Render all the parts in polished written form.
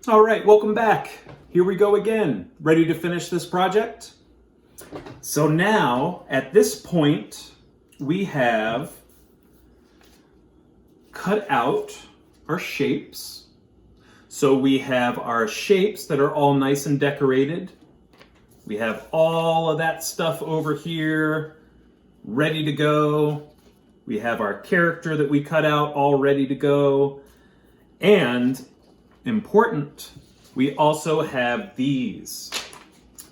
All right, welcome back. Here we go again. Ready to finish this project? So now, at this point, we have cut out our shapes. So we have our shapes that are all nice and decorated. We have all of that stuff over here ready to go. We have our character that we cut out all ready to go. And important, we also have these,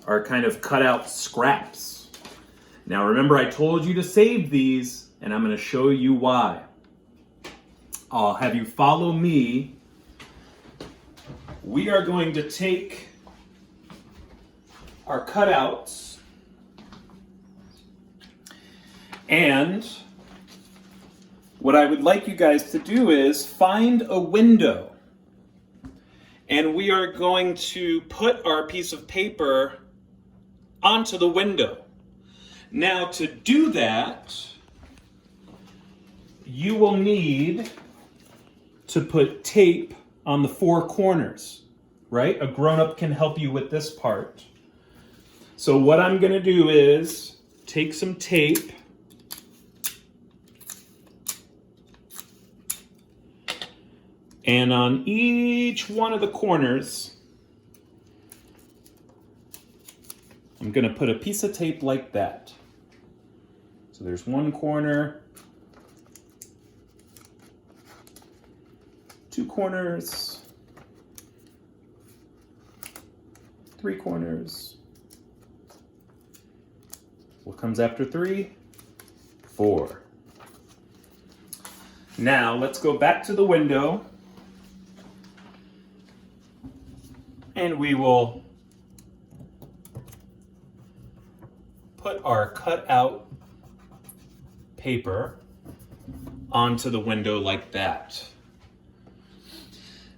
our kind of cut out scraps. Now remember, I told you to save these, and I'm going to show you why. I'll have you follow me. We are going to take our cutouts and what I would like you guys to do is find a window. And we are going to put our piece of paper onto the window. Now to do that, you will need to put tape on the four corners, right? A grown-up can help you with this part. So what I'm going to do is take some tape and on each one of the corners, I'm going to put a piece of tape like that. So there's one corner, two corners, three corners. What comes after three? Four. Now let's go back to the window. And we will put our cutout paper onto the window like that.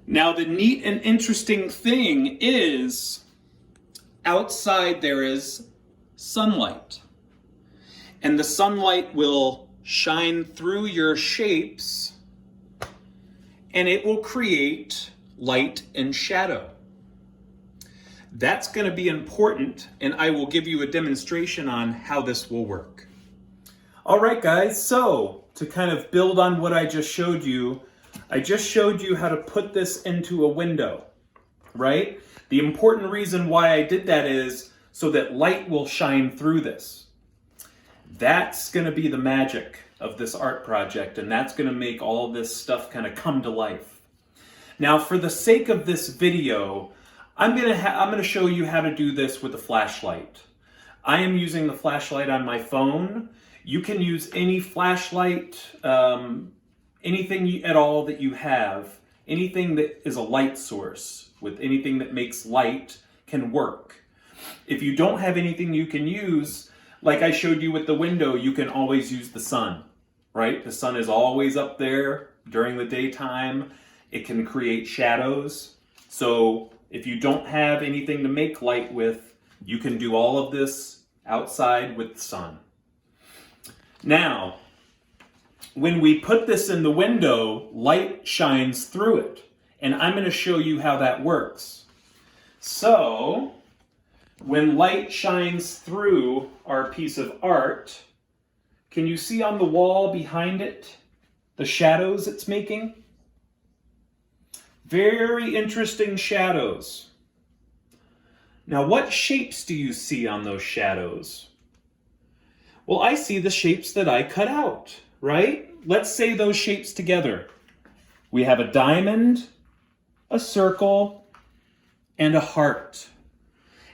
Now the neat and interesting thing is outside there is sunlight. And the sunlight will shine through your shapes and it will create light and shadow. That's going to be important, and I will give you a demonstration on how this will work. All right, guys, so to kind of build on what I just showed you, I just showed you how to put this into a window, right? The important reason why I did that is so that light will shine through this. That's going to be the magic of this art project, and that's going to make all this stuff kind of come to life. Now, for the sake of this video, I'm going to show you how to do this with a flashlight. I am using the flashlight on my phone. You can use any flashlight, anything at all that you have. Anything that is a light source with anything that makes light can work. If you don't have anything you can use, like I showed you with the window, you can always use the sun, right? The sun is always up there during the daytime. It can create shadows. So if you don't have anything to make light with, you can do all of this outside with the sun. Now, when we put this in the window, light shines through it. And I'm going to show you how that works. So, when light shines through our piece of art, can you see on the wall behind it the shadows it's making? Very interesting shadows. Now, what shapes do you see on those shadows? Well, I see the shapes that I cut out, right? Let's say those shapes together. We have a diamond, a circle, and a heart.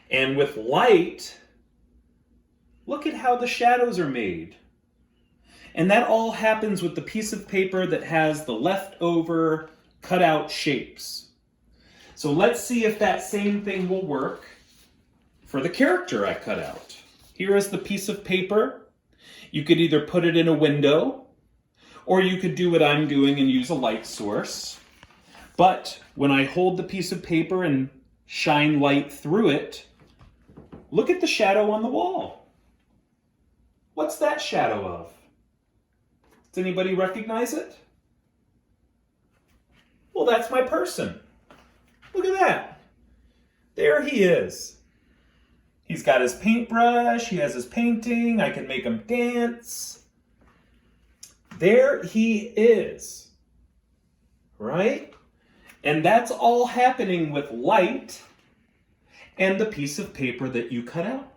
And with light, look at how the shadows are made. And that all happens with the piece of paper that has the leftover cut out shapes. So let's see if that same thing will work for the character I cut out. Here is the piece of paper. You could either put it in a window, or you could do what I'm doing and use a light source. But when I hold the piece of paper and shine light through it, look at the shadow on the wall. What's that shadow of? Does anybody recognize it? Well, that's my person. Look at that. There he is. He's got his paintbrush, he has his painting, I can make him dance. There he is, right? And that's all happening with light and the piece of paper that you cut out.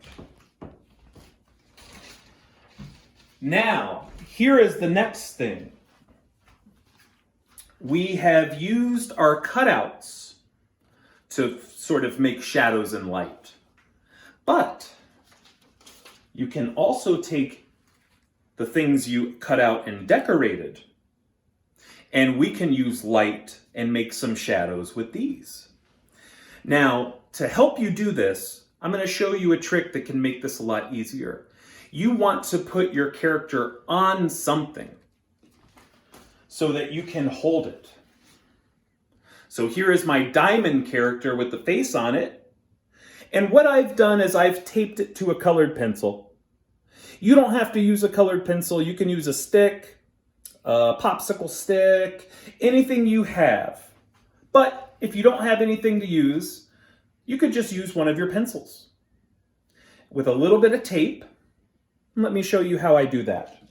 Now, here is the next thing. We have used our cutouts to sort of make shadows and light. But you can also take the things you cut out and decorated, and we can use light and make some shadows with these. Now, to help you do this, I'm going to show you a trick that can make this a lot easier. You want to put your character on something so that you can hold it. So here is my diamond character with the face on it. And what I've done is I've taped it to a colored pencil. You don't have to use a colored pencil. You can use a stick, a popsicle stick, anything you have. But if you don't have anything to use, you could just use one of your pencils. With a little bit of tape, let me show you how I do that.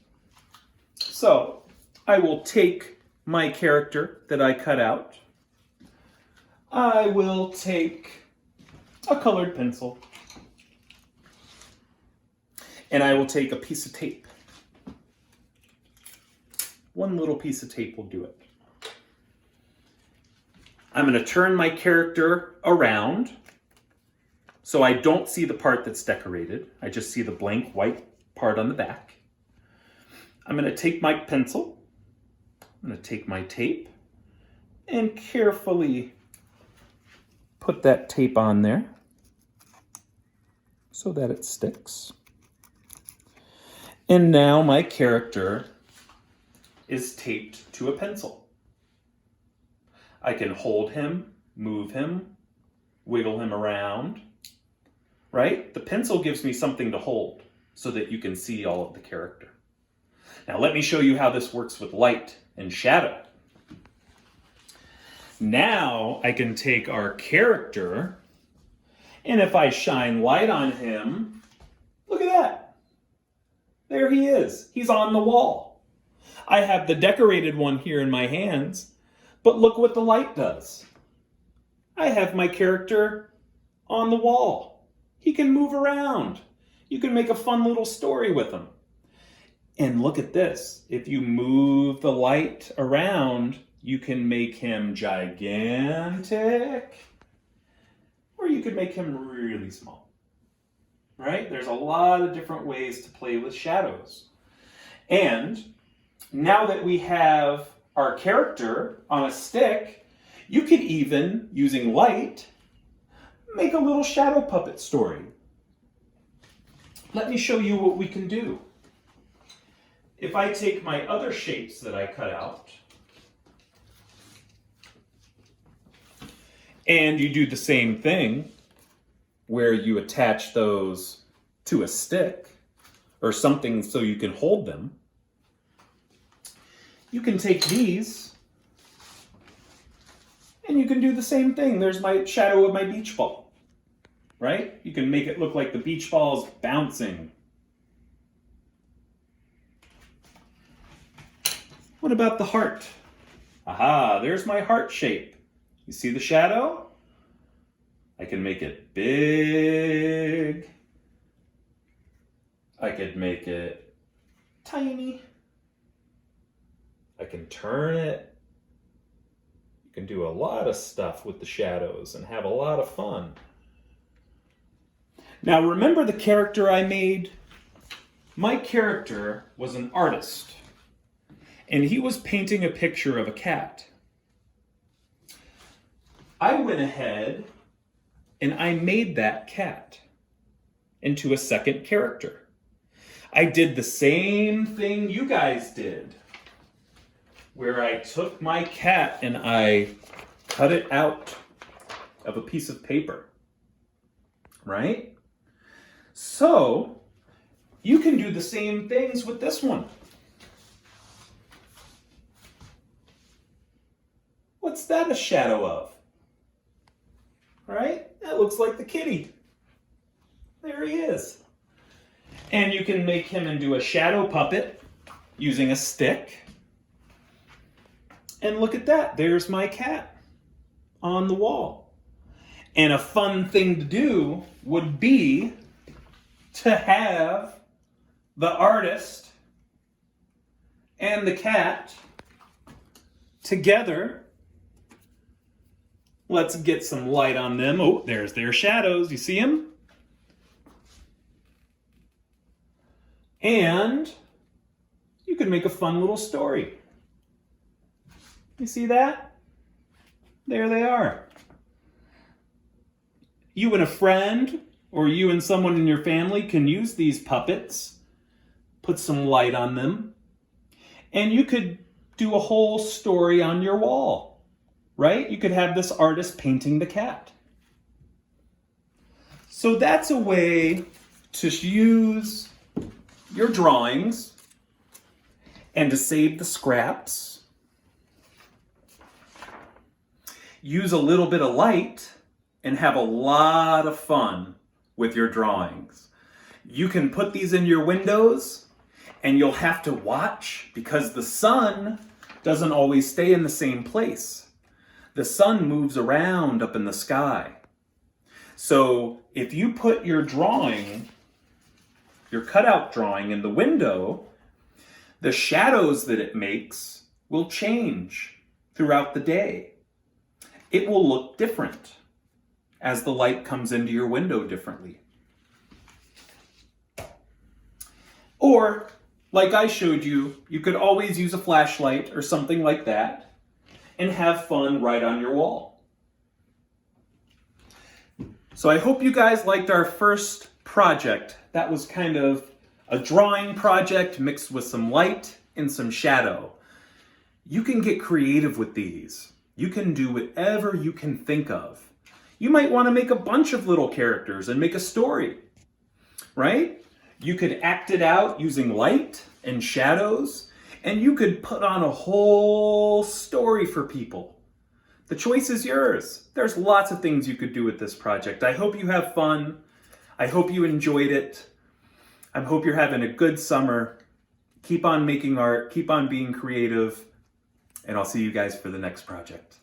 So I will take my character that I cut out. I will take a colored pencil, and I will take a piece of tape. One little piece of tape will do it. I'm going to turn my character around so I don't see the part that's decorated. I just see the blank white part on the back. I'm going to take my pencil, I'm going to take my tape, and carefully put that tape on there so that it sticks. And now my character is taped to a pencil. I can hold him, move him, wiggle him around, right? The pencil gives me something to hold so that you can see all of the character. Now let me show you how this works with light and shadow. Now I can take our character, and if I shine light on him, look at that. There he is. He's on the wall. I have the decorated one here in my hands, but look what the light does. I have my character on the wall. He can move around. You can make a fun little story with him. And look at this. If you move the light around, you can make him gigantic, or you could make him really small, right? There's a lot of different ways to play with shadows. And now that we have our character on a stick, you could even, using light, make a little shadow puppet story. Let me show you what we can do. If I take my other shapes that I cut out, and you do the same thing, where you attach those to a stick or something so you can hold them, you can take these and you can do the same thing. There's my shadow of my beach ball, right? You can make it look like the beach ball is bouncing. What about the heart? Aha, there's my heart shape. You see the shadow? I can make it big. I could make it tiny. I can turn it. You can do a lot of stuff with the shadows and have a lot of fun. Now remember the character I made? My character was an artist, and he was painting a picture of a cat. I went ahead and I made that cat into a second character. I did the same thing you guys did, where I took my cat and I cut it out of a piece of paper, right? So you can do the same things with this one. What's that a shadow of? right? That looks like the kitty. There he is. And you can make him into a shadow puppet using a stick. And look at that, there's my cat on the wall. And a fun thing to do would be to have the artist and the cat together. Let's get some light on them. Oh, there's their shadows. You see them? And you can make a fun little story. You see that? There they are. You and a friend, or you and someone in your family can use these puppets, put some light on them, and you could do a whole story on your wall, right? You could have this artist painting the cat. So that's a way to use your drawings and to save the scraps. Use a little bit of light and have a lot of fun with your drawings. You can put these in your windows and you'll have to watch because the sun doesn't always stay in the same place. The sun moves around up in the sky. So if you put your drawing, your cutout drawing in the window, the shadows that it makes will change throughout the day. It will look different as the light comes into your window differently. Or, like I showed you, you could always use a flashlight or something like that and have fun right on your wall. So I hope you guys liked our first project. That was kind of a drawing project mixed with some light and some shadow. You can get creative with these. You can do whatever you can think of. You might want to make a bunch of little characters and make a story, right? You could act it out using light and shadows, and you could put on a whole story for people. The choice is yours. There's lots of things you could do with this project. I hope you have fun. I hope you enjoyed it. I hope you're having a good summer. Keep on making art, keep on being creative, and I'll see you guys for the next project.